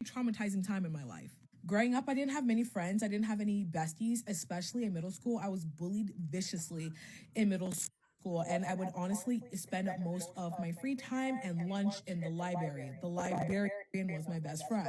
traumatizing time in my life. Growing up, I didn't have many friends. I didn't have any besties, especially in middle school. I was bullied viciously in middle school, and I would honestly spend most of my free time and lunch in the library. The librarian was my best friend.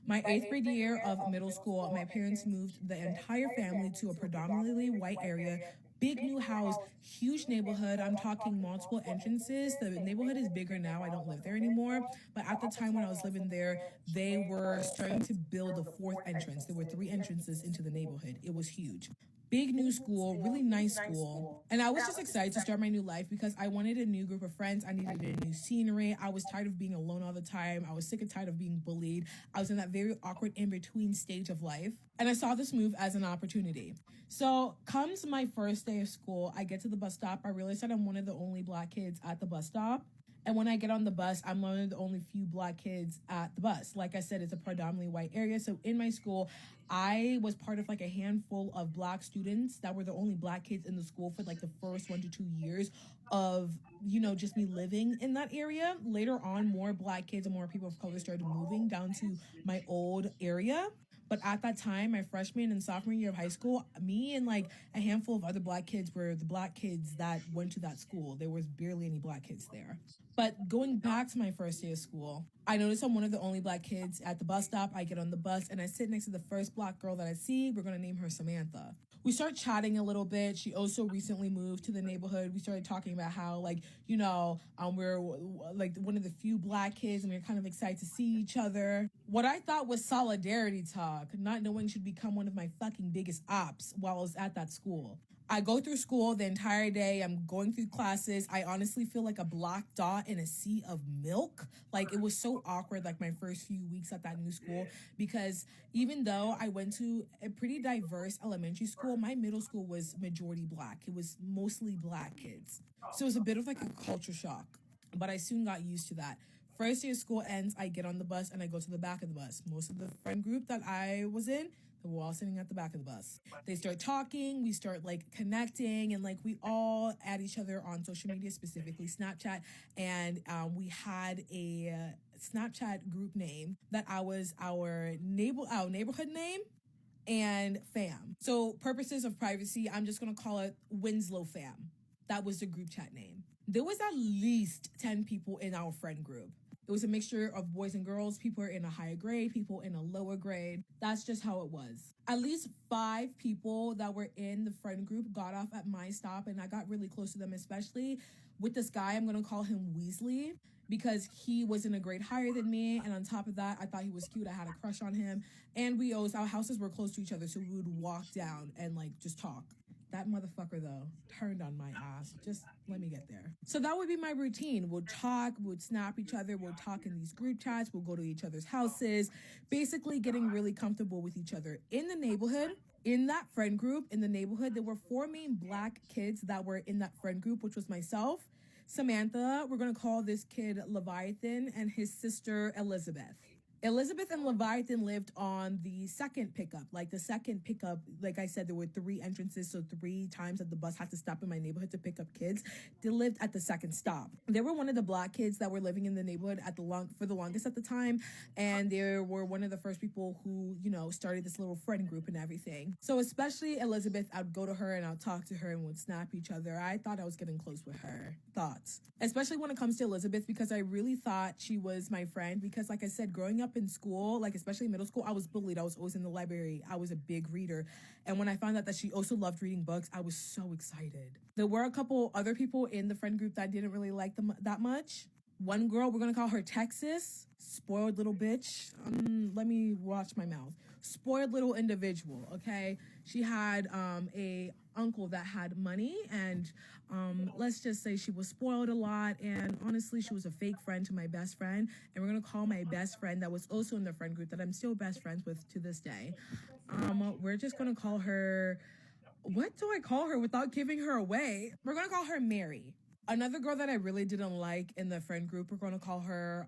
My eighth grade year of middle school, my parents moved the entire family to a predominantly white area, big new house, huge neighborhood. I'm talking multiple entrances. The neighborhood is bigger now. I don't live there anymore. But at the time when I was living there, they were starting to build a fourth entrance. There were three entrances into the neighborhood. It was huge. Big new school, really nice school. And I was just excited to start my new life because I wanted a new group of friends. I needed a new scenery. I was tired of being alone all the time. I was sick and tired of being bullied. I was in that very awkward in-between stage of life. And I saw this move as an opportunity. So comes my first day of school, I get to the bus stop. I realize that I'm one of the only Black kids at the bus stop. And when I get on the bus, I'm one of the only few Black kids at the bus. Like I said, it's a predominantly white area. So in my school, I was part of like a handful of Black students that were the only Black kids in the school for like the first 1 to 2 years of, just me living in that area. Later on, more Black kids and more people of color started moving down to my old area. But at that time, my freshman and sophomore year of high school, me and like a handful of other Black kids were the Black kids that went to that school. There was barely any Black kids there. But going back to my first day of school, I noticed I'm one of the only Black kids at the bus stop. I get on the bus and I sit next to the first Black girl that I see. We're going to name her Samantha. We start chatting a little bit. She also recently moved to the neighborhood. We started talking about how, we're like one of the few Black kids and we're kind of excited to see each other. What I thought was solidarity talk, not knowing she'd become one of my fucking biggest ops while I was at that school. I go through school the entire day. I'm going through classes. I honestly feel like a black dot in a sea of milk. Like, it was so awkward, like my first few weeks at that new school, because even though I went to a pretty diverse elementary school, my middle school was majority Black. It was mostly Black kids. So it was a bit of like a culture shock, but I soon got used to that. First day of school ends, I get on the bus and I go to the back of the bus. Most of the friend group that I was in, they were all sitting at the back of the bus. They start talking, we start like connecting, and like we all add each other on social media, specifically Snapchat. And we had a Snapchat group name that was our neighborhood name and fam. So purposes of privacy, I'm just gonna call it Winslow fam. That was the group chat name. There was at least 10 people in our friend group. It was a mixture of boys and girls. People in a higher grade, people in a lower grade. That's just how it was. At least 5 people that were in the friend group got off at my stop, and I got really close to them, especially with this guy. I'm going to call him Weasley because he was in a grade higher than me. And on top of that, I thought he was cute. I had a crush on him. And our houses were close to each other, so we would walk down and like just talk. That motherfucker, though, turned on my ass. Just let me get there. So that would be my routine. We'll talk, we'll snap each other, we'll talk in these group chats, we'll go to each other's houses, basically getting really comfortable with each other. In the neighborhood, in that friend group, in the neighborhood, there were 4 main Black kids that were in that friend group, which was myself, Samantha, we're going to call this kid Leviathan, and his sister Elizabeth. Elizabeth and Leviathan lived on the second pickup. Like I said, there were 3 entrances, so 3 times that the bus had to stop in my neighborhood to pick up kids. They lived at the second stop. They were one of the Black kids that were living in the neighborhood for the longest at the time, and they were one of the first people who, started this little friend group and everything. So especially Elizabeth, I'd go to her and I'd talk to her and would snap each other. I thought I was getting close with her. Thoughts. Especially when it comes to Elizabeth, because I really thought she was my friend, because like I said, growing up in school, like especially middle school, I was bullied. I was always in the library. I was a big reader. And when I found out that she also loved reading books, I was so excited. There were a couple other people in the friend group that didn't really like them that much. One girl, we're going to call her Texas. Spoiled little bitch. Let me watch my mouth. Spoiled little individual, okay? She had a uncle that had money, and let's just say she was spoiled a lot, and honestly, she was a fake friend to my best friend, and we're going to call my best friend that was also in the friend group that I'm still best friends with to this day. We're just going to call her, what do I call her without giving her away? We're going to call her Mary. Another girl that I really didn't like in the friend group, we're going to call her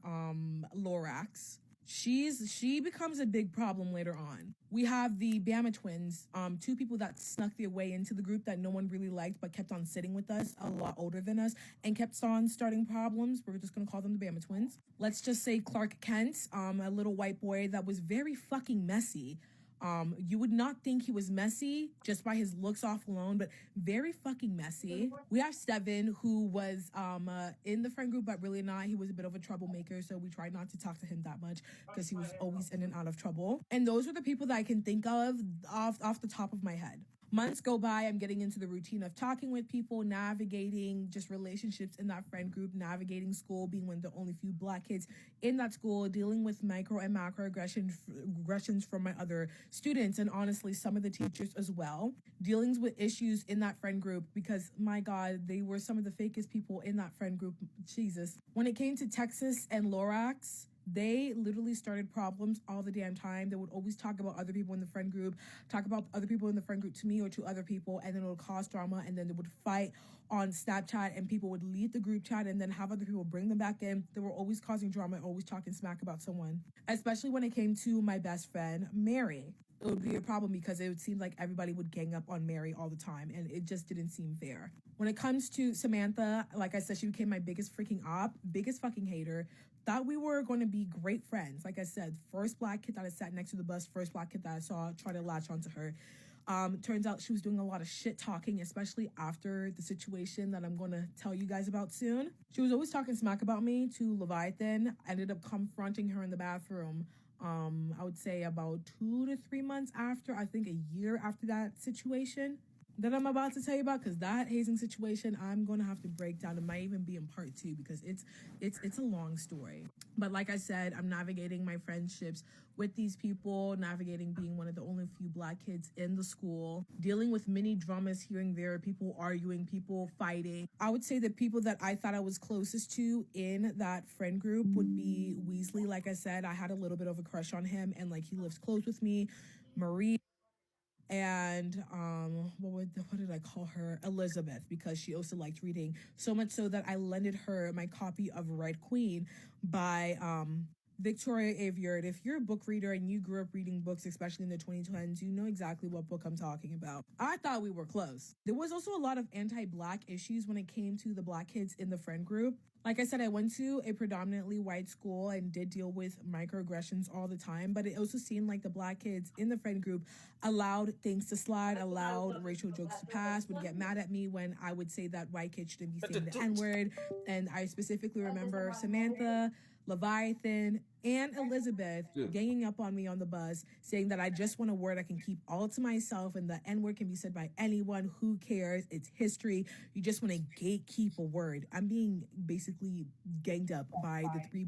Lorax. She becomes a big problem later on. We have the Bama twins, two people that snuck their way into the group that no one really liked, but kept on sitting with us, a lot older than us, and kept on starting problems. We're just gonna call them the Bama twins. Let's just say Clark Kent, a little white boy that was very fucking messy. You would not think he was messy just by his looks off alone, but very fucking messy. We have Steven, who was in the friend group, but really not. He was a bit of a troublemaker, so we tried not to talk to him that much because he was always in and out of trouble. And those are the people that I can think of off the top of my head. Months go by, I'm getting into the routine of talking with people, navigating just relationships in that friend group, navigating school, being one of the only few black kids in that school, dealing with micro and macro aggressions from my other students, and honestly, some of the teachers as well, dealing with issues in that friend group because, my God, they were some of the fakest people in that friend group. Jesus. When it came to Texas and Lorax, they literally started problems all the damn time. They would always talk about other people in the friend group, talk about other people in the friend group to me or to other people, and then it would cause drama, and then they would fight on Snapchat, and people would leave the group chat and then have other people bring them back in. They were always causing drama, always talking smack about someone, especially when it came to my best friend, Mary. It would be a problem because it would seem like everybody would gang up on Mary all the time, and it just didn't seem fair. When it comes to Samantha, like I said, she became my biggest freaking biggest fucking hater. Thought we were going to be great friends. Like I said, first black kid that I sat next to the bus, first black kid that I saw try to latch onto her. Turns out she was doing a lot of shit talking, especially after the situation that I'm going to tell you guys about soon. She was always talking smack about me to Leviathan. I ended up confronting her in the bathroom. I would say about 2 to 3 months after, I think a year after that situation that I'm about to tell you about, because that hazing situation I'm gonna have to break down. It might even be in part 2 because it's a long story. But like I said, I'm navigating my friendships with these people, navigating being one of the only few black kids in the school, dealing with many dramas here and there, people arguing, people fighting. I would say the people that I thought I was closest to in that friend group would be Weasley. Like I said, I had a little bit of a crush on him, and like he lives close with me. Marie, and what did I call her? Elizabeth, because she also liked reading, so much so that I lended her my copy of Red Queen by Victoria Aveyard. If you're a book reader and you grew up reading books, especially in the 2010s, you know exactly what book I'm talking about. I thought we were close. There was also a lot of anti-black issues when it came to the black kids in the friend group. Like I said, I went to a predominantly white school and did deal with microaggressions all the time, but it also seemed like the black kids in the friend group allowed things to slide, allowed racial jokes to pass, would get mad at me when I would say that white kids shouldn't be saying the N-word. And I specifically remember Samantha, Leviathan, and Elizabeth ganging up on me on the bus, saying that I just want a word I can keep all to myself, and the N-word can be said by anyone. Who cares? It's history. You just want to gatekeep a word. I'm being basically ganged up by the three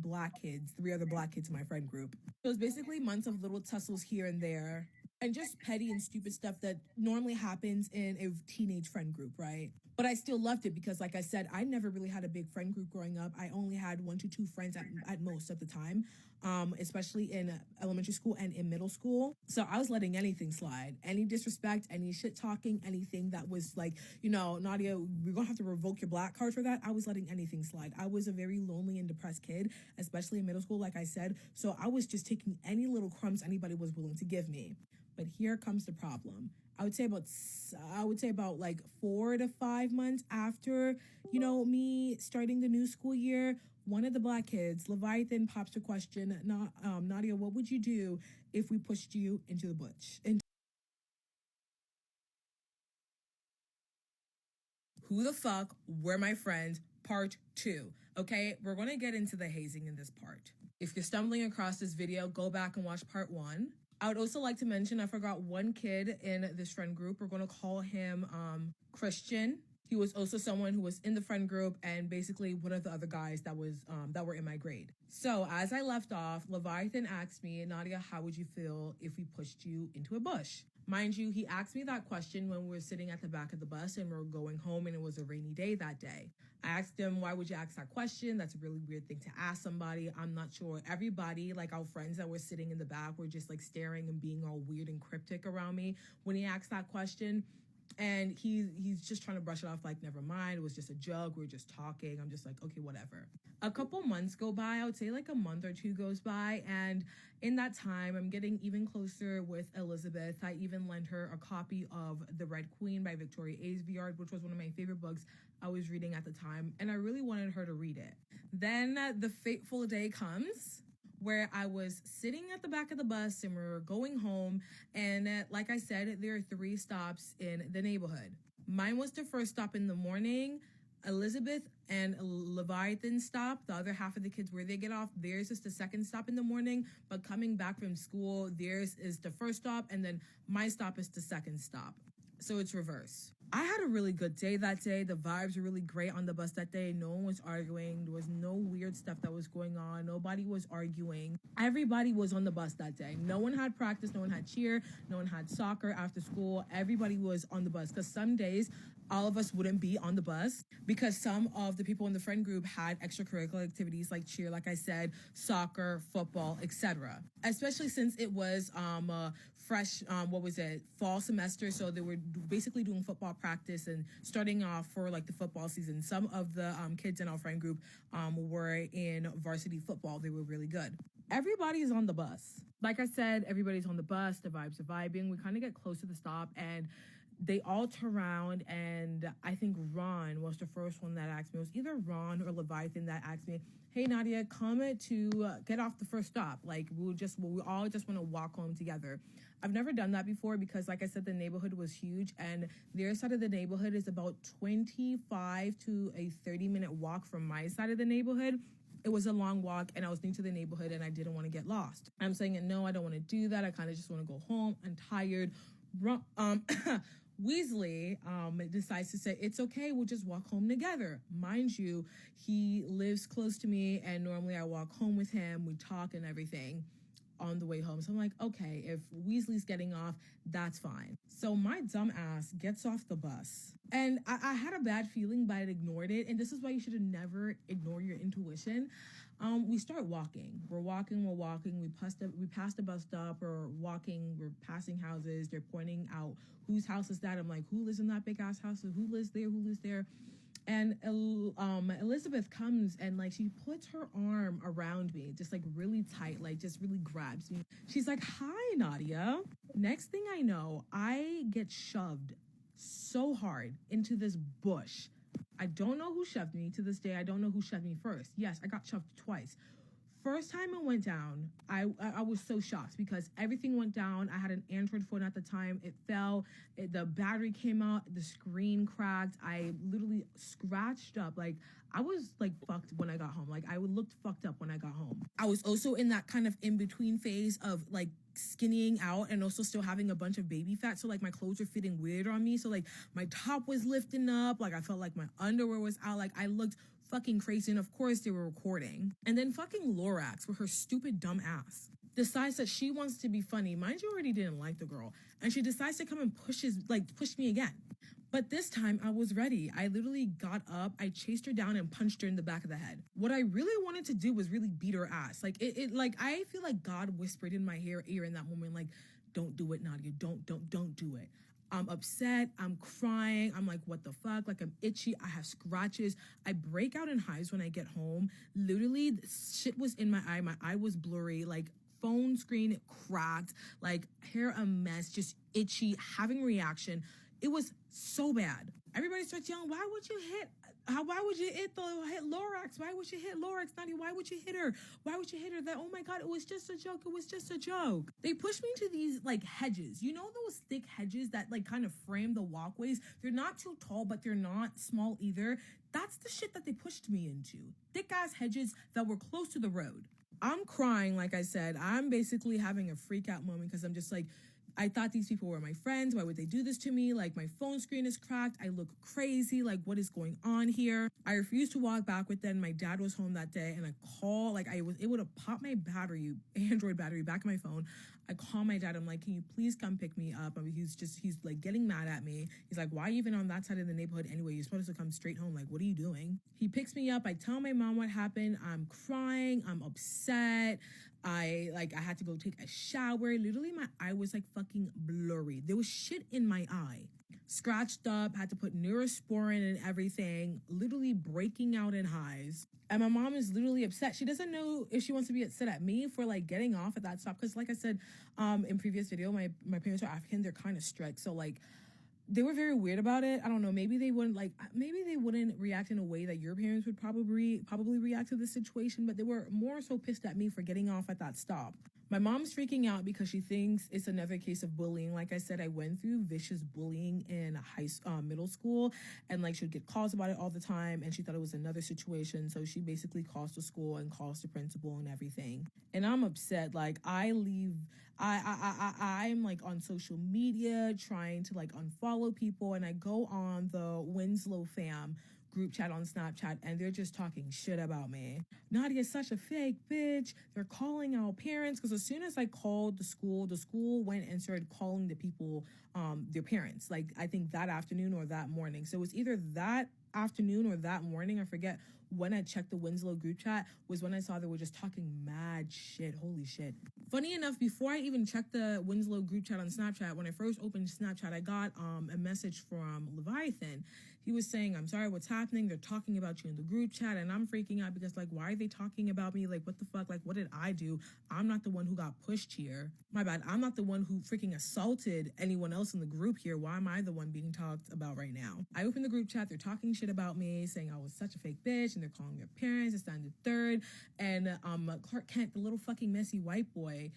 other black kids in my friend group. It was basically months of little tussles here and there, and just petty and stupid stuff that normally happens in a teenage friend group, right? But I still loved it because, like I said, I never really had a big friend group growing up. I only had 1 to 2 friends at most at the time, especially in elementary school and in middle school. So I was letting anything slide, any disrespect, any shit talking, anything that was like, Nadia, we're gonna have to revoke your black card for that. I was letting anything slide. I was a very lonely and depressed kid, especially in middle school, like I said. So I was just taking any little crumbs anybody was willing to give me. But here comes the problem. I would say about like 4 to 5 months after, me starting the new school year, one of the black kids, Leviathan, pops the question, Nadia, what would you do if we pushed you into the bush? And who the fuck were my friends? Part 2. Okay, we're going to get into the hazing in this part. If you're stumbling across this video, go back and watch part 1. I would also like to mention, I forgot one kid in this friend group. We're going to call him Christian. He was also someone who was in the friend group and basically one of the other guys that were in my grade. So as I left off, Leviathan asked me, Nadia, how would you feel if we pushed you into a bush? Mind you, he asked me that question when we were sitting at the back of the bus and we were going home, and it was a rainy day that day. I asked him, why would you ask that question? That's a really weird thing to ask somebody. I'm not sure. Everybody, like our friends that were sitting in the back, were just like staring and being all weird and cryptic around me when he asked that question. And he's just trying to brush it off like, never mind, it was just a joke, we are just talking. I'm just like, okay, whatever. A couple months go by, I would say like a month or two goes by, and in that time I'm getting even closer with Elizabeth. I even lent her a copy of The Red Queen by Victoria Aveyard, which was one of my favorite books I was reading at the time, and I really wanted her to read it. Then the fateful day comes where I was sitting at the back of the bus and we were going home. And like I said, there are 3 stops in the neighborhood. Mine was the first stop in the morning. Elizabeth and Leviathan stop. The other half of the kids, where they get off, theirs is the second stop in the morning. But coming back from school, theirs is the first stop. And then my stop is the second stop. So it's reverse. I had a really good day that day. The vibes were really great on the bus that day. No one was arguing. There was no weird stuff that was going on. Nobody was arguing. Everybody was on the bus that day. No one had practice. No one had cheer. No one had soccer after school. Everybody was on the bus, because some days all of us wouldn't be on the bus because some of the people in the friend group had extracurricular activities like cheer, like I said, soccer, football, etc. Especially since it was fresh, fall semester. So they were basically doing football practice and starting off for like the football season. Some of the kids in our friend group were in varsity football. They were really good. Everybody's on the bus. Like I said, everybody's on the bus. The vibes are vibing. We kind of get close to the stop, and they all turn around, and I think Ron was the first one that asked me. It was either Ron or Leviathan that asked me, hey, Nadia, come to get off the first stop. Like, we all just want to walk home together. I've never done that before because, like I said, the neighborhood was huge, and their side of the neighborhood is about 25 to a 30-minute walk from my side of the neighborhood. It was a long walk, and I was new to the neighborhood, and I didn't want to get lost. I'm saying, no, I don't want to do that. I kind of just want to go home. I'm tired. Weasley decides to say, it's okay, we'll just walk home together. Mind you, he lives close to me, and normally I walk home with him. We talk and everything on the way home. So I'm like, okay, if Weasley's getting off, that's fine. So my dumb ass gets off the bus. And I had a bad feeling, but I ignored it. And this is why you should never ignore your intuition. We start walking. We're walking. We passed the bus stop. We're walking. We're passing houses. They're pointing out whose house is that. I'm like, who lives in that big ass house? Who lives there? Who lives there? And Elizabeth comes and like she puts her arm around me, just like really tight, like just really grabs me. She's like, hi, Nadia. Next thing I know, I get shoved so hard into this bush. I don't know who shoved me. To this day, I don't know who shoved me first. Yes, I got shoved twice. First time it went down, I was so shocked because everything went down. I had an Android phone at the time. It fell. The battery came out. The screen cracked. I literally scratched up. Like, I was like fucked when I got home. Like, I looked fucked up when I got home. I was also in that kind of in-between phase of like skinnying out and also still having a bunch of baby fat. So like my clothes were fitting weird on me. So like my top was lifting up. Like I felt like my underwear was out. Like I looked fucking crazy. And of course they were recording. And then fucking Lorax, with her stupid dumb ass, decides that she wants to be funny. Mind you, already didn't like the girl. And she decides to come and push me again. But this time I was ready. I literally got up, I chased her down and punched her in the back of the head. What I really wanted to do was really beat her ass. Like like I feel like God whispered in my ear in that moment, like, don't do it, Nadia. Don't do it. I'm upset. I'm crying. I'm like, what the fuck? Like, I'm itchy. I have scratches. I break out in hives when I get home. Literally, shit was in my eye. My eye was blurry. Like, phone screen cracked. Like, hair a mess. Just itchy. Having reaction. It was so bad. Everybody starts yelling, why would you hit Lorax? Why would you hit Lorax, Nadia? Why would you hit her? Why would you hit her? That, oh my God, it was just a joke. It was just a joke. They pushed me into these like hedges. You know those thick hedges that like kind of frame the walkways? They're not too tall, but they're not small either. That's the shit that they pushed me into. Thick ass hedges that were close to the road. I'm crying, like I said. I'm basically having a freak out moment because I'm just like, I thought these people were my friends. Why would they do this to me? Like, my phone screen is cracked. I look crazy. Like, what is going on here? I refused to walk back with them. My dad was home that day, and I called, like, I was able to pop my battery, Android battery, back in my phone. I call my dad. I'm like, can you please come pick me up? I mean, he's like getting mad at me. He's like, why are you even on that side of the neighborhood anyway? You're supposed to come straight home. Like, what are you doing? He picks me up. I tell my mom what happened. I'm crying. I'm upset. I had to go take a shower. Literally, my eye was like fucking blurry. There was shit in my eye. Scratched up, had to put Neurosporin and everything, literally breaking out in highs. And my mom is literally upset. She doesn't know if she wants to be upset at me for like getting off at that stop. Because like I said in previous video, my parents are African. They're kind of strict. So like they were very weird about it. I don't know. Maybe they wouldn't react in a way that your parents would probably react to this situation, but they were more so pissed at me for getting off at that stop. My mom's freaking out because she thinks it's another case of bullying. Like I said, I went through vicious bullying in middle school, and like she would get calls about it all the time, and she thought it was another situation. So she basically calls the school and calls the principal and everything. And I'm upset. Like I'm like on social media trying to like unfollow people, and I go on the Winslow fam group chat on Snapchat, and they're just talking shit about me. Nadia's such a fake bitch. They're calling out parents, because as soon as I called the school went and started calling the people their parents. Like I think that afternoon or that morning. So it was either that afternoon or that morning, I forget, when I checked the Winslow group chat was when I saw they were just talking mad shit. Holy shit. Funny enough, before I even checked the Winslow group chat on Snapchat, when I first opened Snapchat, I got a message from Leviathan. He was saying, I'm sorry, what's happening? They're talking about you in the group chat, and I'm freaking out because like, why are they talking about me? Like, what the fuck? Like, what did I do? I'm not the one who got pushed here. My bad. I'm not the one who freaking assaulted anyone else in the group here. Why am I the one being talked about right now? I opened the group chat. They're talking shit about me, saying I was such a fake bitch, and they're calling their parents. It's down to third. And Clark Kent, the little fucking messy white boy,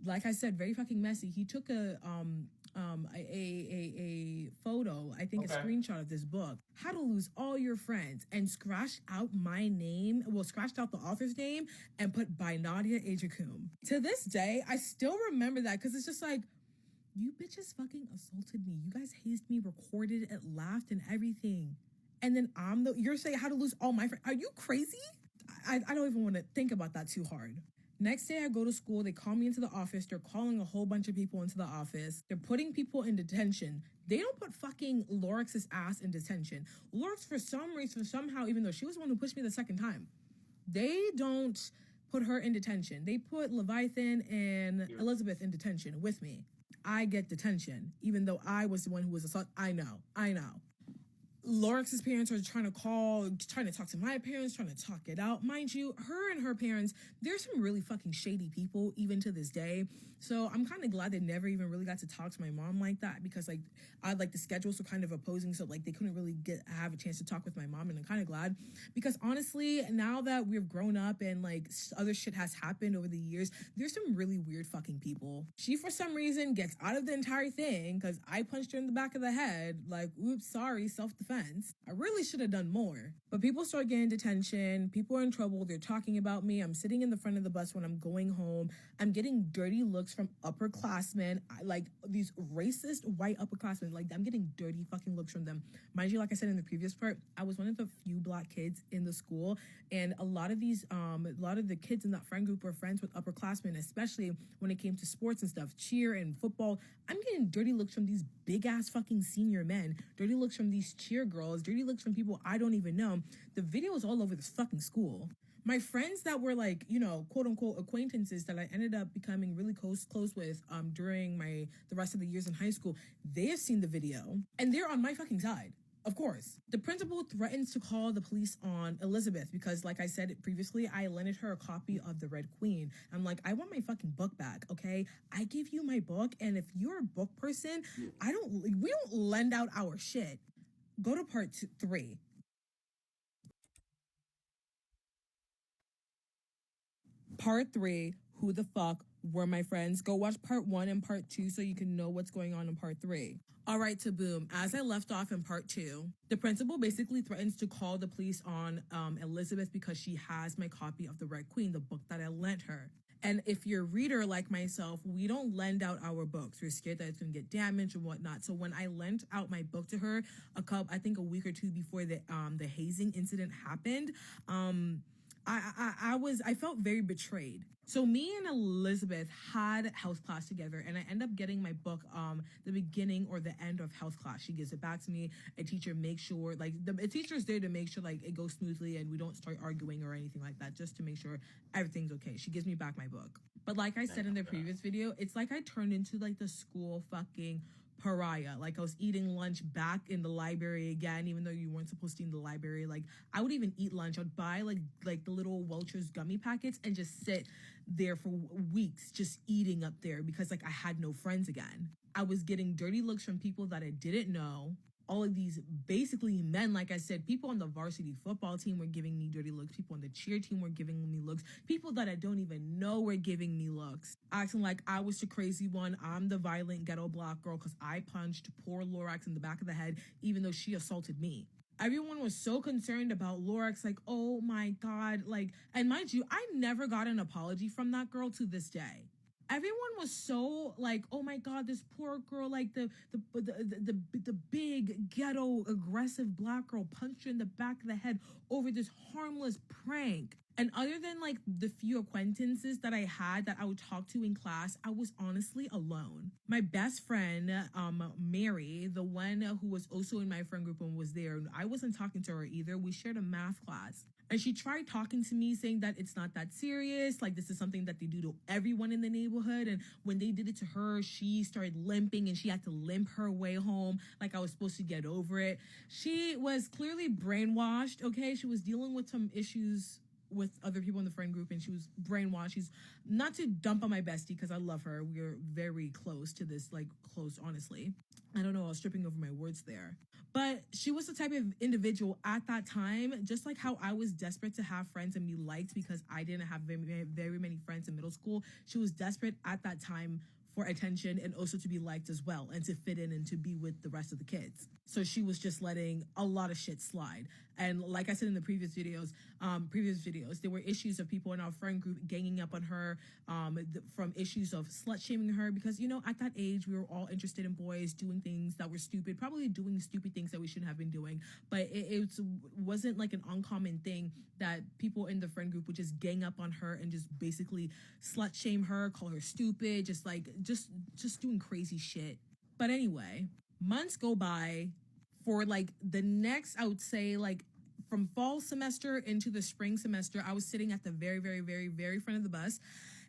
like I said, very fucking messy. He took a photo, I think a screenshot of this book, How to Lose All Your Friends, and scratched out my name, scratched out the author's name and put by Nadia Ajakum. To this day, I still remember that because it's just like, you bitches fucking assaulted me. You guys hazed me, recorded it, laughed and everything. And then you're saying how to lose all my friends. Are you crazy? I don't even want to think about that too hard. Next day I go to school, they call me into the office, they're calling a whole bunch of people into the office, they're putting people in detention. They don't put fucking Lorix's ass in detention. Lorix, for some reason, somehow, even though she was the one who pushed me the second time, they don't put her in detention. They put Leviathan and Elizabeth in detention with me. I get detention, even though I was the one who was assaulted. I know. Lorix's parents are trying to talk to my parents, trying to talk it out. Mind you, her and her parents, they're some really fucking shady people, even to this day. So I'm kind of glad they never even really got to talk to my mom like that, because like the schedules were kind of opposing, so like they couldn't really have a chance to talk with my mom. And I'm kind of glad, because honestly, now that we've grown up and like other shit has happened over the years, there's some really weird fucking people. She, for some reason, gets out of the entire thing because I punched her in the back of the head. Like, oops, sorry, self-defense. I really should have done more. But people start getting detention. People are in trouble. They're talking about me. I'm sitting in the front of the bus when I'm going home. I'm getting dirty looks from upperclassmen. Like these racist white upperclassmen. Like I'm getting dirty fucking looks from them. Mind you, like I said in the previous part, I was one of the few black kids in the school. And a lot of the kids in that friend group were friends with upperclassmen, especially when it came to sports and stuff, cheer and football. I'm getting dirty looks from these big ass fucking senior men, dirty looks from these cheer girls, dirty looks from people I don't even know. The video is all over this fucking school. My friends that were like, you know, quote unquote acquaintances that I ended up becoming really close with during the rest of the years in high school, they have seen the video and they're on my fucking side. Of course. The principal threatens to call the police on Elizabeth because, like I said previously, I lended her a copy of The Red Queen. I'm like, I want my fucking book back, okay? I give you my book, and if you're a book person, we don't lend out our shit. Go to part 3. Part 3, who the fuck were my friends? Go watch part 1 and part 2 so you can know what's going on in part 3. All right, to boom. As I left off in part 2, the principal basically threatens to call the police on Elizabeth because she has my copy of The Red Queen, the book that I lent her. And if you're a reader like myself, we don't lend out our books. We're scared that it's going to get damaged and whatnot. So when I lent out my book to her, I think a week or two before the hazing incident happened, I felt very betrayed. So me and Elizabeth had health class together, and I end up getting my book the beginning or the end of health class. She gives it back to me. A teacher makes sure, like, a teacher's there to make sure like it goes smoothly and we don't start arguing or anything like that, just to make sure everything's okay. She gives me back my book. But like I said in the previous video, it's like I turned into like the school fucking pariah. Like I was eating lunch back in the library again, even though you weren't supposed to eat in the library. Like I would even eat lunch. I'd buy like the little Welch's gummy packets and just sit there for weeks just eating up there because like I had no friends again. I was getting dirty looks from people that I didn't know. All of these basically men, like I said, people on the varsity football team were giving me dirty looks. People on the cheer team were giving me looks. People that I don't even know were giving me looks, acting like I was the crazy one. I'm the violent ghetto black girl because I punched poor Lorax in the back of the head, even though she assaulted me. Everyone was so concerned about Lorax, like, oh my God, like, and mind you, I never got an apology from that girl to this day. Everyone was so like, oh my God, this poor girl, like the big ghetto aggressive black girl punched her in the back of the head over this harmless prank. And other than like the few acquaintances that I had that I would talk to in class, I was honestly alone. My best friend, Mary, the one who was also in my friend group and was there, I wasn't talking to her either. We shared a math class. And she tried talking to me saying that it's not that serious. Like this is something that they do to everyone in the neighborhood. And when they did it to her, she started limping and she had to limp her way home. Like I was supposed to get over it. She was clearly brainwashed. Okay. She was dealing with some issues with other people in the friend group and she was brainwashed. She's not to dump on my bestie because I love her. We're very close to this, like close, honestly. I don't know, I was tripping over my words there. But she was the type of individual at that time, just like how I was desperate to have friends and be liked because I didn't have very many friends in middle school. She was desperate at that time for attention and also to be liked as well and to fit in and to be with the rest of the kids. So she was just letting a lot of shit slide. And like I said in the previous videos, there were issues of people in our friend group ganging up on her from issues of slut shaming her because, you know, at that age, we were all interested in boys doing things that were stupid, probably doing stupid things that we shouldn't have been doing. But it wasn't like an uncommon thing that people in the friend group would just gang up on her and just basically slut shame her, call her stupid, just doing crazy shit. But anyway, months go by for like the next, I would say like from fall semester into the spring semester, I was sitting at the very front of the bus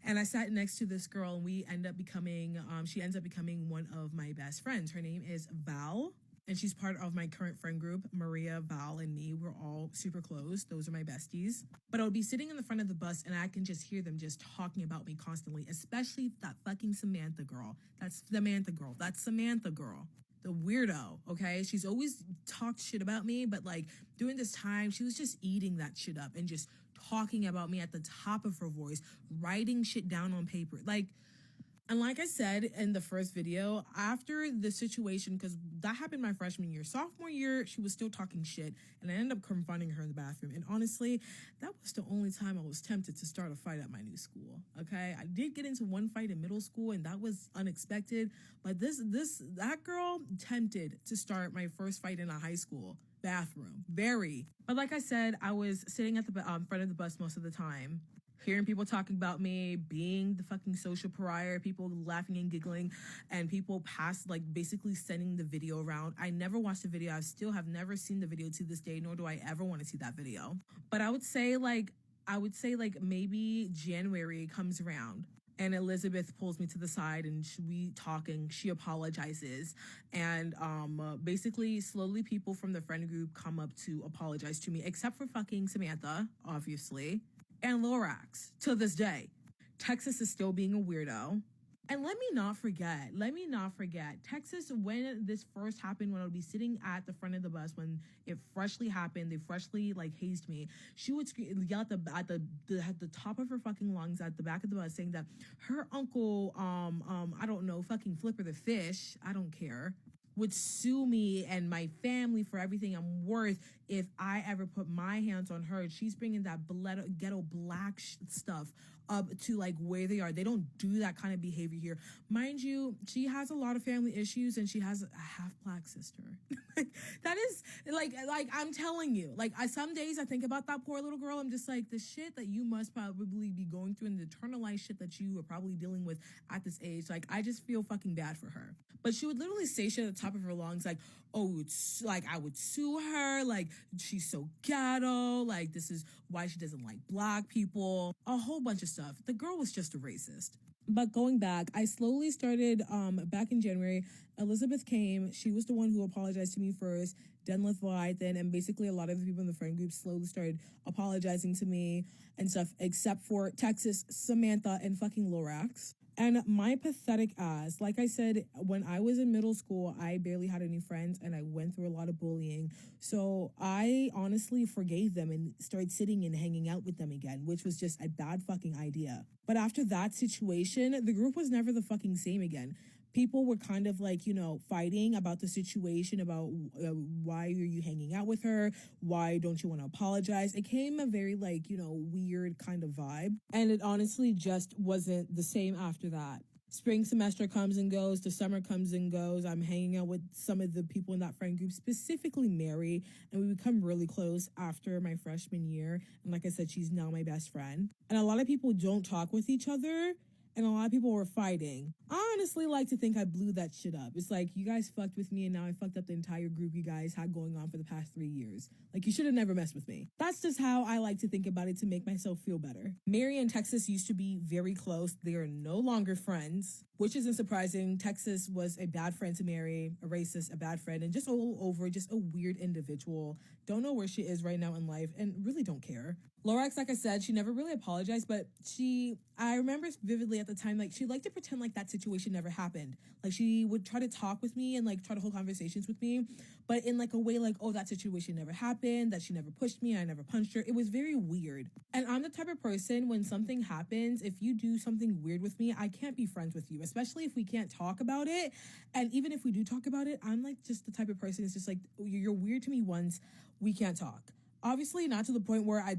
and I sat next to this girl and we end up becoming, she ends up becoming one of my best friends. Her name is Val. And she's part of my current friend group. Maria, Val, and me, we're all super close. Those are my besties. But I would be sitting in the front of the bus and I can just hear them just talking about me constantly, especially that fucking Samantha girl. That's Samantha girl. That's Samantha girl. The weirdo, okay? She's always talked shit about me, but like during this time, she was just eating that shit up and just talking about me at the top of her voice, writing shit down on paper. And like I said in the first video, after the situation, because that happened my freshman year, sophomore year, she was still talking shit, and I ended up confronting her in the bathroom. And honestly, that was the only time I was tempted to start a fight at my new school, okay? I did get into one fight in middle school, and that was unexpected, but that girl tempted to start my first fight in a high school bathroom. Very. But like I said, I was sitting at the front of the bus most of the time, hearing people talking about me, being the fucking social pariah, people laughing and giggling, and people basically sending the video around. I never watched the video. I still have never seen the video to this day, nor do I ever want to see that video. But I would say maybe January comes around and Elizabeth pulls me to the side and we talk and she apologizes. And basically slowly people from the friend group come up to apologize to me, except for fucking Samantha, obviously. And Lorax, to this day. Texas is still being a weirdo. And let me not forget, Texas, when this first happened, when I would be sitting at the front of the bus, when it freshly happened, they freshly hazed me, she would yell at the top of her fucking lungs at the back of the bus saying that her uncle, I don't know, fucking Flipper the Fish, I don't care, would sue me and my family for everything I'm worth if I ever put my hands on her. She's bringing that ghetto black stuff up to like where they are. They don't do that kind of behavior here. Mind you, she has a lot of family issues and she has a half black sister. That is like I'm telling you, like some days I think about that poor little girl. I'm just like, the shit that you must probably be going through and the internalized shit that you are probably dealing with at this age. Like, I just feel fucking bad for her. But she would literally say shit at the top of her lungs, like, oh, it's like I would sue her, like she's so ghetto, like this is why she doesn't like black people, a whole bunch of stuff. The girl was just a racist. But going back, I slowly started back in January. Elizabeth came. She was the one who apologized to me first. Denlith Leviathan, and basically a lot of the people in the friend group slowly started apologizing to me and stuff, except for Texas, Samantha, and fucking Lorax. And my pathetic ass, like I said, when I was in middle school, I barely had any friends and I went through a lot of bullying. So I honestly forgave them and started sitting and hanging out with them again, which was just a bad fucking idea. But after that situation, the group was never the fucking same again. People were kind of like, fighting about the situation, about why are you hanging out with her? Why don't you want to apologize? It came a very weird kind of vibe. And it honestly just wasn't the same after that. Spring semester comes and goes, the summer comes and goes. I'm hanging out with some of the people in that friend group, specifically Mary, and we become really close after my freshman year. And like I said, she's now my best friend. And a lot of people don't talk with each other. And a lot of people were fighting. I honestly like to think I blew that shit up. It's like, you guys fucked with me and now I fucked up the entire group you guys had going on for the past 3 years. Like, you should have never messed with me. That's just how I like to think about it to make myself feel better. Mary and Texas used to be very close. They are no longer friends, which isn't surprising. Texas was a bad friend to Mary, a racist, a bad friend, and just all over, just a weird individual. Don't know where she is right now in life and really don't care. Lorax, like I said, she never really apologized, but I remember vividly at the time, like, she liked to pretend like that situation never happened. Like, she would try to talk with me and, like, try to hold conversations with me, but in, like, a way like, oh, that situation never happened, that she never pushed me, I never punched her. It was very weird. And I'm the type of person, when something happens, if you do something weird with me, I can't be friends with you, especially if we can't talk about it. And even if we do talk about it, I'm, like, just the type of person, it's just like, you're weird to me once, we can't talk. Obviously, not to the point where I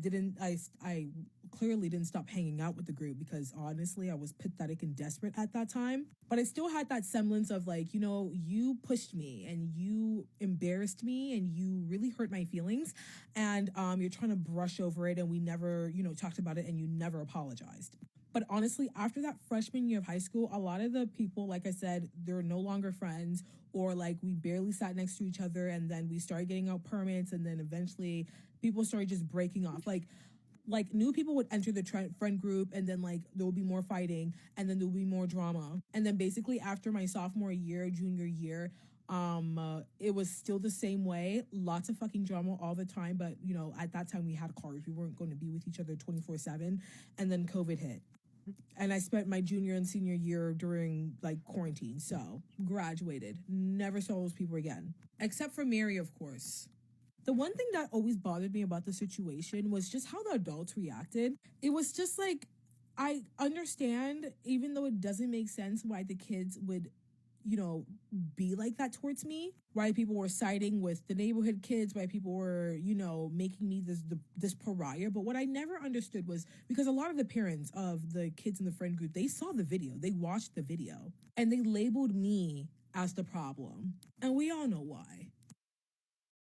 clearly didn't stop hanging out with the group, because honestly, I was pathetic and desperate at that time. But I still had that semblance of like, you pushed me and you embarrassed me and you really hurt my feelings. And you're trying to brush over it, and we never, talked about it, and you never apologized. But honestly, after that freshman year of high school, a lot of the people, like I said, they're no longer friends, or like we barely sat next to each other, and then we started getting out permits, and then eventually people started just breaking off. Like new people would enter the friend group, and then like there would be more fighting, and then there would be more drama. And then basically after my sophomore year, junior year, it was still the same way. Lots of fucking drama all the time. But, at that time we had cars. We weren't going to be with each other 24/7. And then COVID hit. And I spent my junior and senior year during like quarantine. So graduated. Never saw those people again. Except for Mary, of course. The one thing that always bothered me about the situation was just how the adults reacted. It was just like, I understand, even though it doesn't make sense, why the kids would, be like that towards me. Why people were siding with the neighborhood kids, why people were, making me this pariah. But what I never understood was, because a lot of the parents of the kids in the friend group, they saw the video, they watched the video, and they labeled me as the problem. And we all know why.